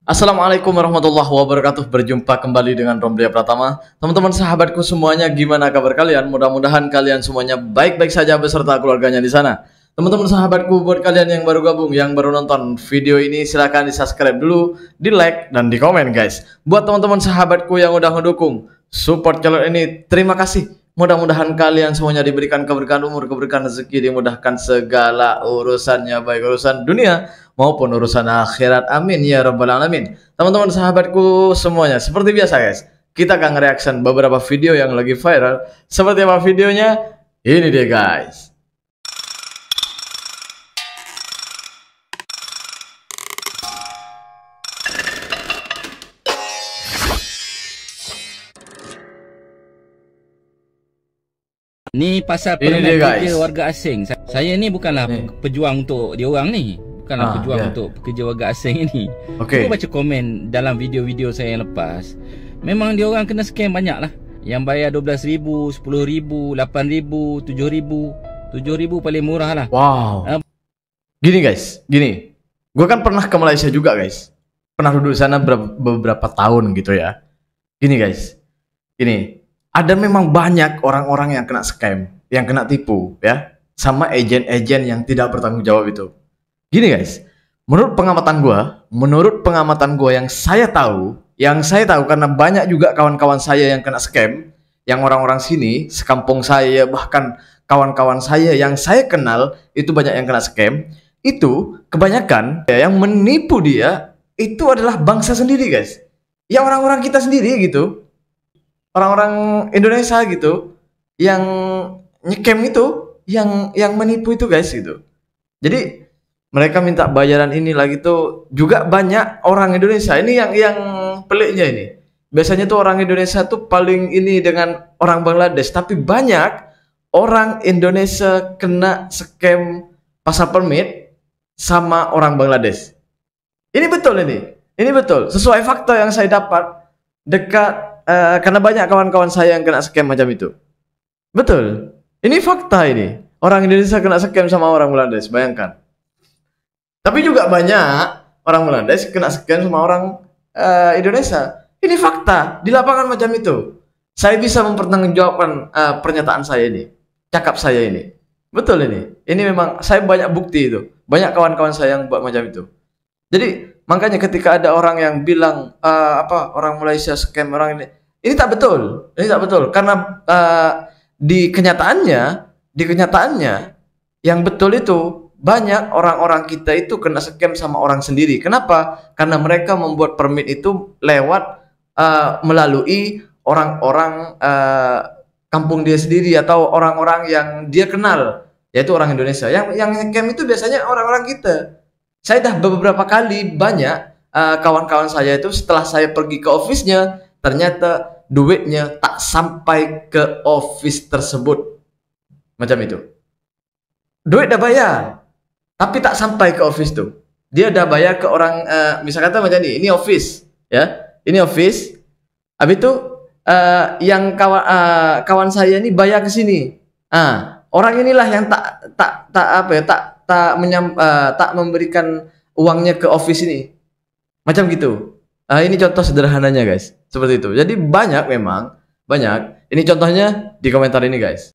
Assalamualaikum warahmatullahi wabarakatuh. Berjumpa kembali dengan Romlia Pratama. Teman-teman sahabatku semuanya, gimana kabar kalian? Mudah-mudahan kalian semuanya baik-baik saja beserta keluarganya di sana. Teman-teman sahabatku, buat kalian yang baru gabung, yang baru nonton video ini, silahkan di subscribe dulu, di like, dan di komen guys. Buat teman-teman sahabatku yang udah ngedukung support channel ini, terima kasih. Mudah-mudahan kalian semuanya diberikan keberkahan umur, keberkahan rezeki, dimudahkan segala urusannya, baik urusan dunia maupun urusan akhirat. Amin ya rabbal alamin. Teman-teman sahabatku semuanya, seperti biasa guys, kita akan reaction beberapa video yang lagi viral. Seperti apa videonya? Ini dia guys. Ni pasal permen kerja warga asing. Saya ni bukanlah pejuang untuk dia orang ni. Bukanlah pejuang untuk pekerja warga asing ini. Saya baca komen dalam video-video saya yang lepas. Memang dia orang kena scam banyak lah. Yang bayar 12,000, 10,000, 8,000, 7,000. 7,000 paling murah lah. Wow. Gini guys, gini. Gue kan pernah ke Malaysia juga guys. Pernah duduk di sana beberapa tahun gitu ya. Gini guys. Gini. Ada memang banyak orang-orang yang kena scam, yang kena tipu ya, sama agen-agen yang tidak bertanggung jawab itu. Gini guys, menurut pengamatan gua yang saya tahu karena banyak juga kawan-kawan saya yang kena scam, yang orang-orang sini, sekampung saya, bahkan kawan-kawan saya yang saya kenal itu banyak yang kena scam. Itu kebanyakan ya, yang menipu dia itu adalah bangsa sendiri guys. Ya orang-orang kita sendiri gitu. Orang-orang Indonesia gitu yang nyecam itu, yang menipu itu guys gitu. Jadi mereka minta bayaran ini lagi tuh juga banyak orang Indonesia. Ini yang peliknya ini. Biasanya tuh orang Indonesia tuh paling ini dengan orang Bangladesh, tapi banyak orang Indonesia kena scam pasar permit sama orang Bangladesh. Ini betul ini. Ini betul. Sesuai fakta yang saya dapat dekat karena banyak kawan-kawan saya yang kena scam macam itu. Betul. Ini fakta ini. Orang Indonesia kena scam sama orang Bangladesh, bayangkan. Tapi juga banyak orang Bangladesh kena scam sama orang Indonesia. Ini fakta. Di lapangan macam itu. Saya bisa mempertanggungjawabkan pernyataan saya ini. Cakap saya ini. Betul ini. Ini memang saya banyak bukti itu. Banyak kawan-kawan saya yang buat macam itu. Jadi makanya ketika ada orang yang bilang orang Malaysia scam orang ini tak betul. Ini tak betul karena di kenyataannya yang betul itu banyak orang-orang kita itu kena scam sama orang sendiri. Kenapa? Karena mereka membuat permit itu lewat melalui orang-orang kampung dia sendiri atau orang-orang yang dia kenal, yaitu orang Indonesia. Yang scam itu biasanya orang-orang kita. Saya dah beberapa kali banyak kawan-kawan saya itu setelah saya pergi ke office-nya, ternyata duitnya tak sampai ke office tersebut. Macam itu. Duit dah bayar, tapi tak sampai ke office tuh. Dia dah bayar ke orang, misalnya kata macam ini office, ya. Ini office. Habis itu yang kawan saya ini bayar ke sini. Orang inilah yang tak memberikan uangnya ke office ini. Macam gitu. Ini contoh sederhananya guys. Seperti itu. Jadi banyak memang. Banyak. Ini contohnya di komentar ini guys.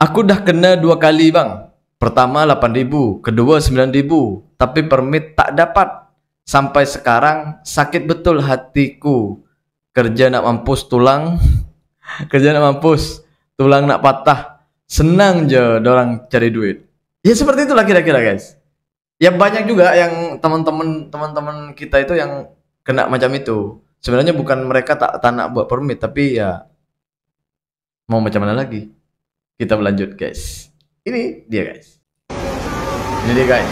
Aku dah kena 2 kali bang. Pertama 8.000. Kedua 9.000. Tapi permit tak dapat. Sampai sekarang sakit betul hatiku. Kerja nak mampus tulang. Kerja nak mampus. Tulang nak patah. Senang je dorang cari duit. Ya seperti itulah kira-kira guys. Ya banyak juga yang teman-teman kita itu yang kena macam itu. Sebenarnya bukan mereka tak nak buat permit, tapi ya mau macam mana lagi. Kita berlanjut guys. Ini dia guys. Ini dia guys.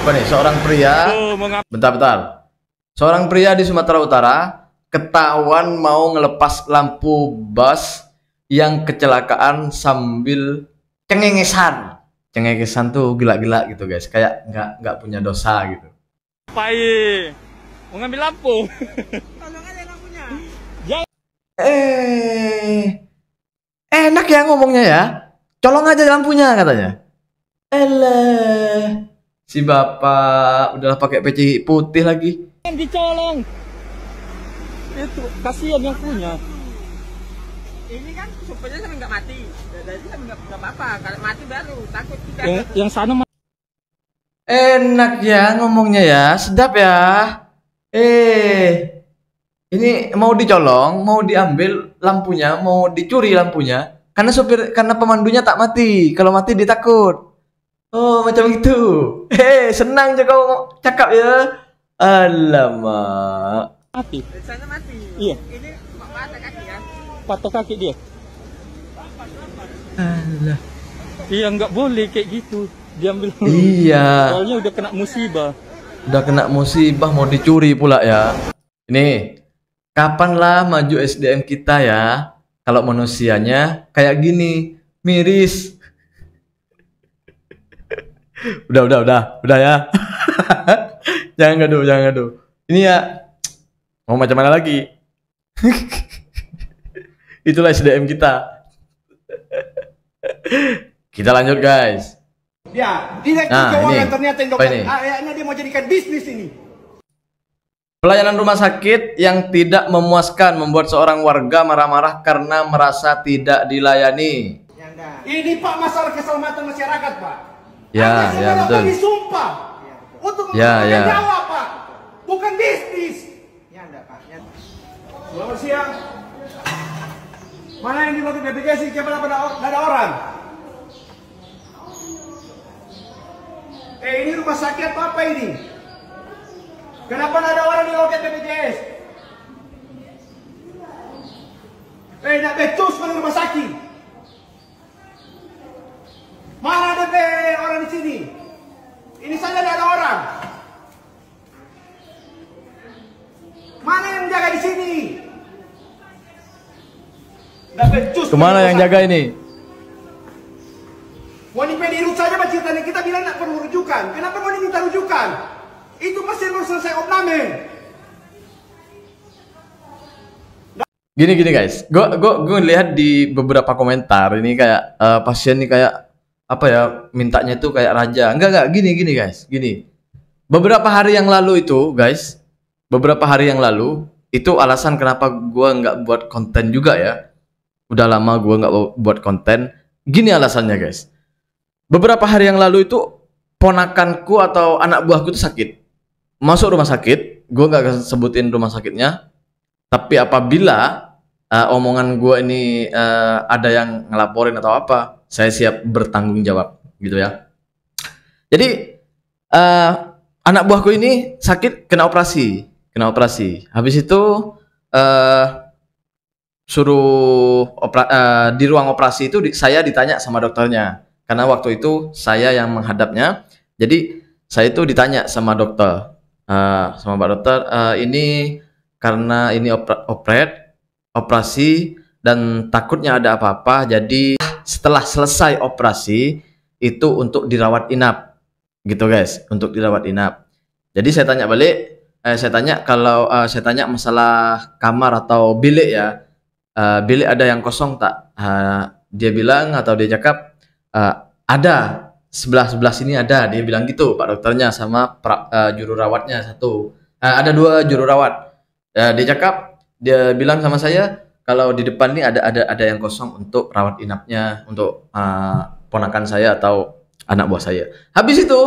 Apa nih? Seorang pria. Bentar. Seorang pria di Sumatera Utara ketahuan mau ngelepas lampu bus yang kecelakaan sambil cengengesan. Cengengesan tuh gila-gila gitu guys, kayak nggak punya dosa gitu. Pai, mau ngambil lampu. Tolong aja lampunya. Enak ya ngomongnya ya. Colong aja lampunya katanya. Si bapak udahlah pakai peci putih lagi. Jangan dicolong. Itu kasihan yang punya. Ini kan supaya sampai nggak mati. Jadi sampai nggak apa-apa. Kalau mati baru takut kita. Yang sana enak ya ngomongnya ya, sedap ya. Ini mau dicolong, mau diambil lampunya, mau dicuri lampunya. Karena pemandunya tak mati. Kalau mati ditakut. Oh, macam itu. Senang juga kau cakap ya. Alamak. mati. Di sana mati. Iya. Ini patah kaki kan? Patok kaki dia. Alah. Iya, nggak boleh kayak gitu. Diambil. Iya. Soalnya udah kena musibah. Udah kena musibah mau dicuri pula ya. Ini kapanlah maju SDM kita ya? Kalau manusianya kayak gini, miris. Udah ya. Jangan gaduh. Ini ya mau macam mana lagi? Itulah SDM kita. Kita lanjut guys. Ya, direktur keuangan ternyata ini. Ayahnya dia mau jadikan bisnis ini. Pelayanan rumah sakit yang tidak memuaskan membuat seorang warga marah-marah karena merasa tidak dilayani. Ini Pak masalah keselamatan masyarakat, Pak. Ya, betul. Disumpah untuk nyawa, Pak. Bukan bisnis. Ya, enggak, Pak. Ya. Selamat siang. Mana yang di loket BPJS ini? Coba ada orang. Ini rumah sakit atau apa ini? Kenapa ada orang di loket BPJS? Nak becus mana rumah sakit? Mana ada orang di sini? Ini saja tidak ada orang. Mana yang jaga di sini? Kemana yang jaga ini? Mau dirut saja cerita kita bilang tidak perlu rujukan. Kenapa mau diminta rujukan? Itu masih belum selesai opname. Gini guys, gue lihat di beberapa komentar ini kayak pasien ini kayak apa ya, mintanya tuh kayak raja. Enggak gini guys, gini. Beberapa hari yang lalu itu itu alasan kenapa gue nggak buat konten juga ya. Udah lama gue nggak buat konten. Gini alasannya guys. Beberapa hari yang lalu itu ponakanku atau anak buahku itu sakit, masuk rumah sakit. Gue nggak sebutin rumah sakitnya, tapi apabila omongan gue ini ada yang ngelaporin atau apa, saya siap bertanggung jawab gitu ya. Jadi anak buahku ini sakit, kena operasi. Habis itu suruh di ruang operasi itu saya ditanya sama dokternya. Karena waktu itu saya yang menghadapnya, jadi saya itu ditanya sama dokter, sama Pak Dokter, ini karena ini operasi dan takutnya ada apa-apa, jadi setelah selesai operasi itu untuk dirawat inap, gitu guys, untuk dirawat inap. Jadi saya tanya balik, saya tanya masalah kamar atau bilik ya, bilik ada yang kosong tak? Dia bilang atau dia cakap, ada sebelah sini ada, dia bilang gitu Pak dokternya sama juru rawatnya satu, ada 2 juru rawat. Dia bilang sama saya kalau di depan ini ada yang kosong untuk rawat inapnya untuk ponakan saya atau anak buah saya. Habis itu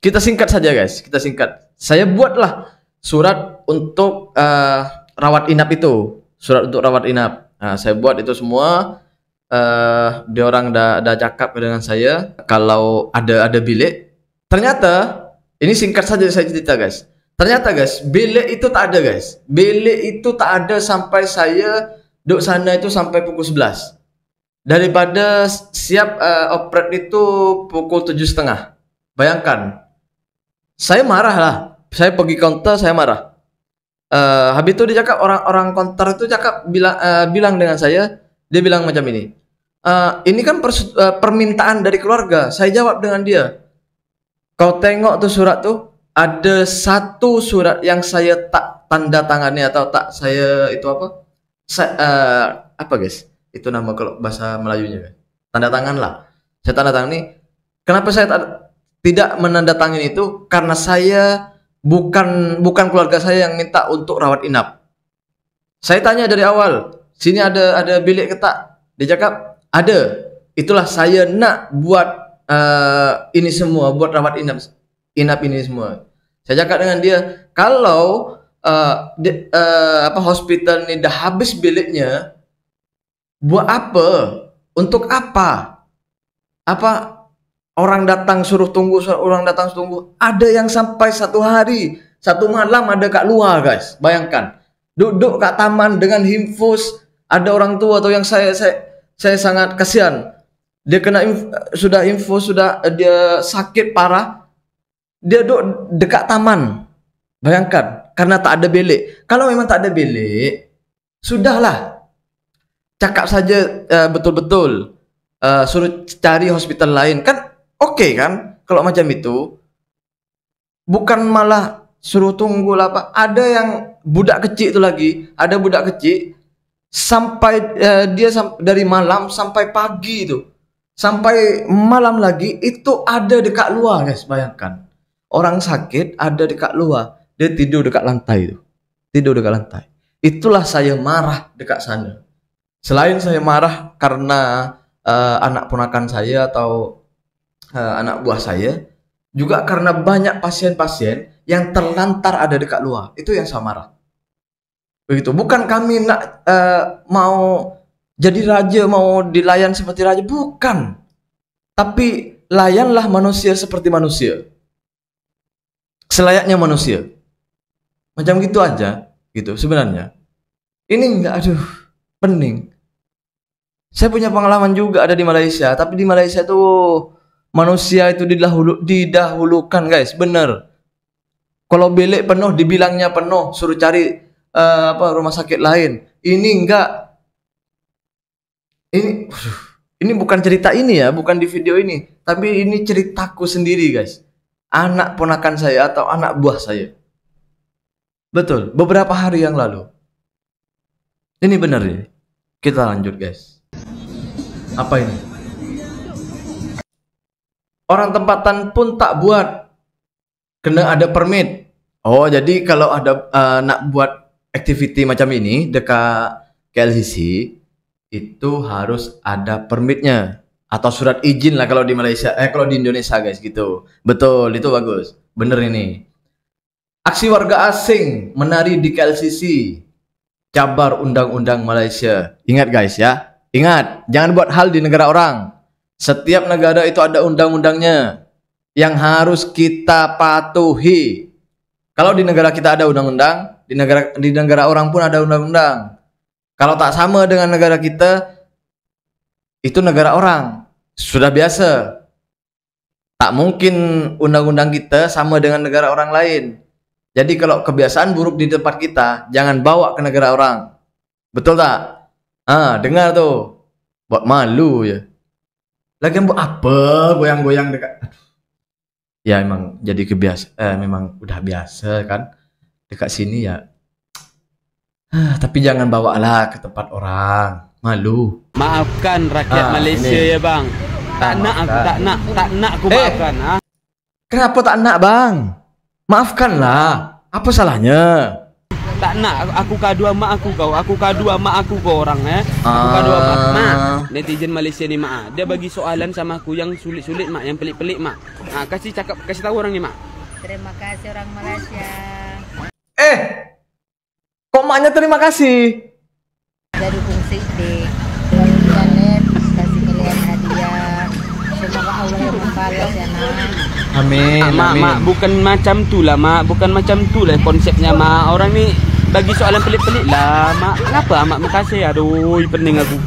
kita singkat saja guys, saya buatlah surat untuk rawat inap itu, saya buat itu semua. Dia orang dah cakap dengan saya kalau ada bilik. Ternyata ini singkat saja saya cerita guys. Ternyata guys, bilik itu tak ada guys. Bilik itu tak ada sampai saya duduk sana itu sampai pukul 11. Daripada siap operate itu pukul 7.30. Bayangkan. Saya marah lah. Saya pergi counter, saya marah. Habis itu dia cakap, orang counter itu cakap bilang dengan saya, dia bilang macam ini. Ini kan permintaan dari keluarga. Saya jawab dengan dia, kau tengok tuh surat tuh, ada 1 surat yang saya tak tanda tangani atau tak saya itu apa? Apa guys? Itu nama kalau bahasa Melayunya guys. Tanda tangan lah. Saya tanda tangani. Kenapa saya tidak menandatangani itu? Karena saya bukan keluarga saya yang minta untuk rawat inap. Saya tanya dari awal, sini ada bilik ketak? Dia cakap ada. Itulah saya nak buat ini semua, buat rawat inap ini semua. Saya cakap dengan dia, kalau hospital ini dah habis biliknya, buat apa? Untuk apa? Orang datang suruh tunggu, Ada yang sampai 1 hari, 1 malam ada kat luar, guys. Bayangkan, duduk kat taman dengan infus. Ada orang tua atau yang saya sangat kasihan. Dia kena infus, sudah dia sakit parah. Dia duduk dekat taman. Bayangkan, karena tak ada bilik. Kalau memang tak ada bilik, sudahlah. Cakap saja betul-betul. Suruh cari hospital lain. Kan oke kan? Kalau macam itu. Bukan malah suruh tunggu lah, Pak. Ada yang budak kecil itu lagi. Ada budak kecil. Sampai dia dari malam sampai pagi itu. Sampai malam lagi itu ada dekat luar, guys. Bayangkan. Orang sakit ada dekat luar. Dia tidur dekat lantai itu. Tidur dekat lantai. Itulah saya marah dekat sana. Selain saya marah karena anak ponakan saya atau anak buah saya, juga karena banyak pasien-pasien yang terlantar ada dekat luar. Itu yang saya marah. Begitu. Bukan kami nak mau jadi raja, mau dilayan seperti raja. Bukan. Tapi layanlah manusia seperti manusia. Selayaknya manusia. Macam gitu aja. Gitu sebenarnya. Ini enggak, pening. Saya punya pengalaman juga ada di Malaysia. Tapi di Malaysia tuh manusia itu didahulukan, guys. Bener. Kalau bilik penuh, dibilangnya penuh, suruh cari rumah sakit lain. Ini enggak. Ini bukan cerita ini ya, bukan di video ini. Tapi ini ceritaku sendiri, guys. Anak ponakan saya atau anak buah saya. Betul, beberapa hari yang lalu. Ini benar ini. Kita lanjut, guys. Apa ini? Orang tempatan pun tak buat. Kena ada permit. Oh, jadi kalau ada nak buat activity macam ini dekat KLCC, itu harus ada permitnya atau surat izin lah kalau di Malaysia, kalau di Indonesia, guys, gitu. Betul, itu bagus. Bener ini. Aksi warga asing menari di KLCC. Cabar undang-undang Malaysia. Ingat, guys, ya. Ingat, jangan buat hal di negara orang. Setiap negara itu ada undang-undangnya yang harus kita patuhi. Kalau di negara kita ada undang-undang, di negara orang pun ada undang-undang. Kalau tak sama dengan negara kita, itu negara orang. Sudah biasa. Tak mungkin undang-undang kita sama dengan negara orang lain. Jadi kalau kebiasaan buruk di tempat kita, jangan bawa ke negara orang. Betul tak? Dengar tuh. Buat malu ya. Lagian buat apa goyang-goyang dekat? Ya emang jadi memang udah biasa kan. Dekat sini ya. Tapi jangan bawalah ke tempat orang. Malu. Maafkan rakyat Malaysia ini. Ya bang. Tak nak aku maafkan. Kenapa tak nak, bang? Maafkanlah. Apa salahnya? Tak nak aku kadu sama aku kau. Aku kadu sama aku kau orang Aku kadu sama mak. Netizen Malaysia ni mak. Dia bagi soalan sama aku yang sulit-sulit mak, yang pelik-pelik mak. Kasih tahu orang ni mak. Terima kasih orang Malaysia. Kok maknya terima kasih? Udah dukung Siti. Kalian kasih kalian hadiah. Semoga Allah yang membalas ya nak. Amin. Mak, bukan macam tu lah mak. Bukan macam tu lah konsepnya mak. Orang ni bagi soalan pelik-pelik lah mak. Kenapa mak makasih? Aduh, pening aku.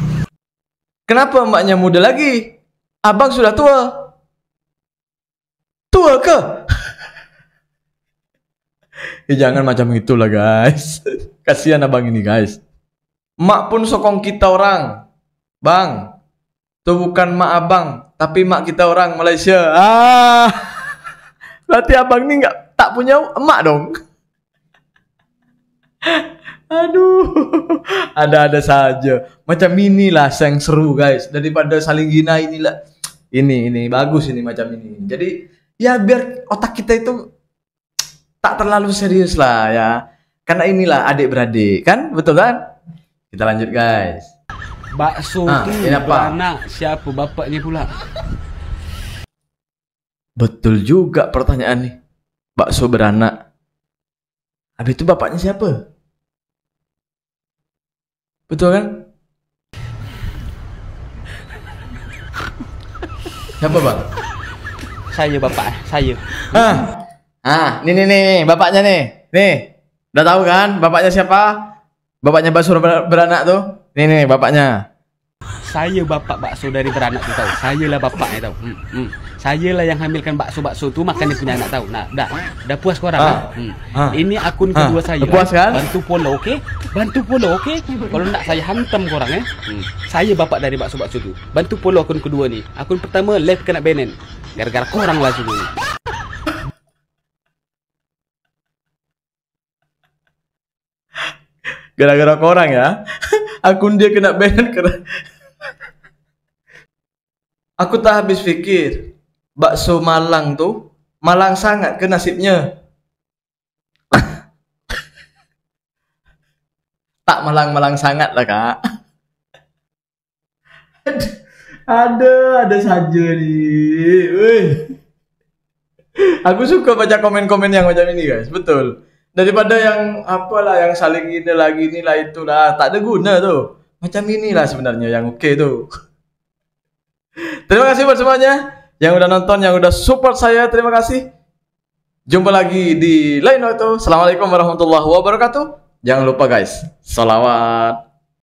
Kenapa maknya muda lagi? Abang sudah tua. Tua ke? Jangan macam itulah, guys. Kasihan abang ini, guys. Mak pun sokong kita orang. Bang, itu bukan mak abang, tapi mak kita orang Malaysia. Berarti abang ini tak punya emak dong. Aduh, ada-ada saja. Macam inilah yang seru, guys. Daripada saling hina inilah. Ini bagus ini macam ini. Jadi ya biar otak kita itu tak terlalu serius lah ya. Karena inilah adik-beradik, kan? Betul kan? Kita lanjut, guys. Bakso tu beranak siapa bapaknya pula? Betul juga pertanyaan nih. Bakso beranak. Habis itu bapaknya siapa? Betul kan? Siapa, Bang? Saya bapak, saya. Nih, bapaknya nih. Nih. Udah tahu kan bapaknya siapa? Bapaknya bakso beranak tuh. Nih bapaknya. Saya bapak bakso dari beranak tu tahu. Saya lah bapaknya tahu. Saya lah yang hamilkan bakso tu makan dia punya anak tahu. Nah, dah puas korang. Ini akun kedua saya. Puas kan? Bantu follow, okey? Bantu follow, okey? Kalau nak saya hantam korang Saya bapak dari bakso tu. Bantu follow akun kedua ni. Akun pertama live kena banned. Gara-gara korang lah semua ni. Gara-gara korang ya. Akun dia kena ban karena aku tak habis pikir. Bakso Malang tuh Malang sangat ke nasibnya. Tak Malang sangat lah, Kak. Ada saja nih. Woi. Aku suka baca komen-komen yang macam ini, guys. Betul. Daripada yang apalah yang saling ini lagi inilah itulah, tak ada guna tuh. Macam inilah sebenarnya yang oke tuh. Terima kasih buat semuanya yang udah nonton, yang udah support saya. Terima kasih. Jumpa lagi di lain waktu. Assalamualaikum warahmatullahi wabarakatuh. Jangan lupa guys, salawat.